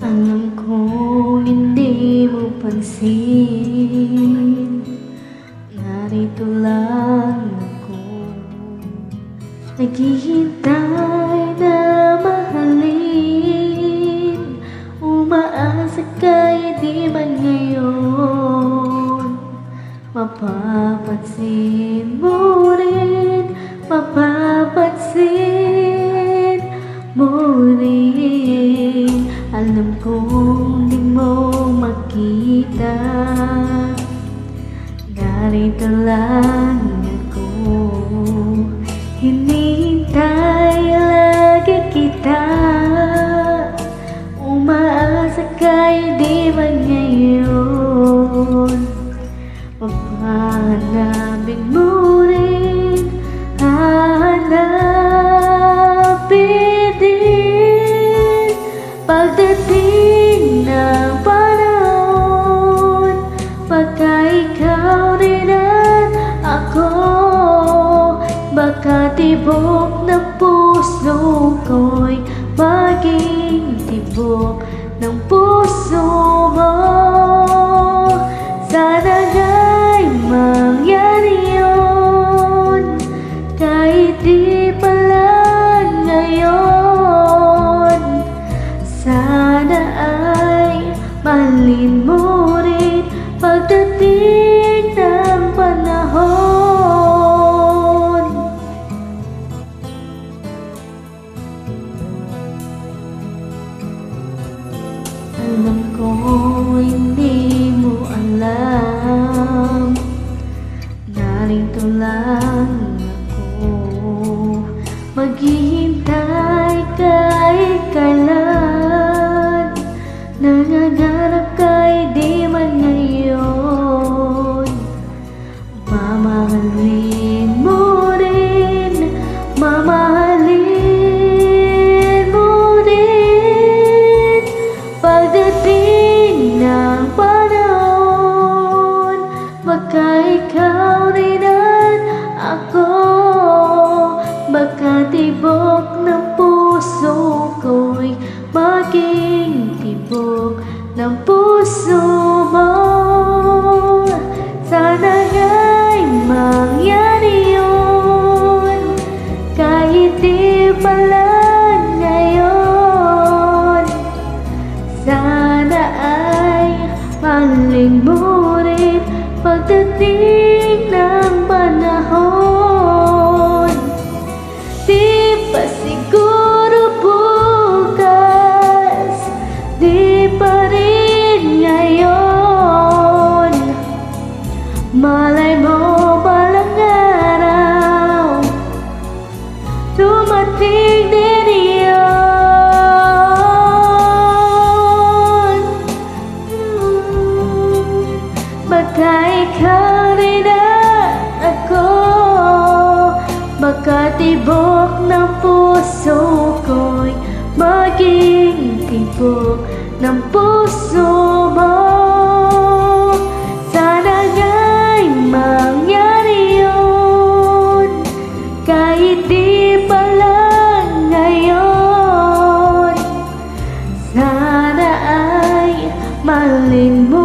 Alam ko hindi mo pansin, narito lang ako, naghihintay na mahalin, umaasa kay di man ngayon. Mapapansin mo rin, mapapansin mo rin. Alam kong di mo makita, narito lang ako, hinihintay lagi kita, umaasa kay di man ngayon. Hahanapin mo rin, hahanapin din, pagdating ng panahon, baka ikaw rin at ako, baka tibok ng puso ko'y maging tibok ng puso mo. Sana nga'y mangyari yun, kahit di pala ngayon. Sana ay mahalin mo rin pagdating ng panahon. Alam ko hindi mo alam, narito lang ako, maghihintay kahit kailan, nangangarap kay di man ngayon. Mamahalin mo rin, mamahalin mo rin, pagdating ng panahon, baka ikaw rin at ako, baka tibok ng puso ko'y maging tibok ng puso mo. Sana nga'y mangyari yun, kahit di pala ngayon. Sana ay mahalin mo rin pagdating ng panahon. Di pa siguro bukas, di pa rin ngayon, malay mo balang araw, dumating din iyon. Baka ikaw rin at ako, baka tibok ng puso ko'y maging tibok ng puso mo. Sana nga'y mangyari yun, kahit di pala ngayon. Sana ay mahalin mo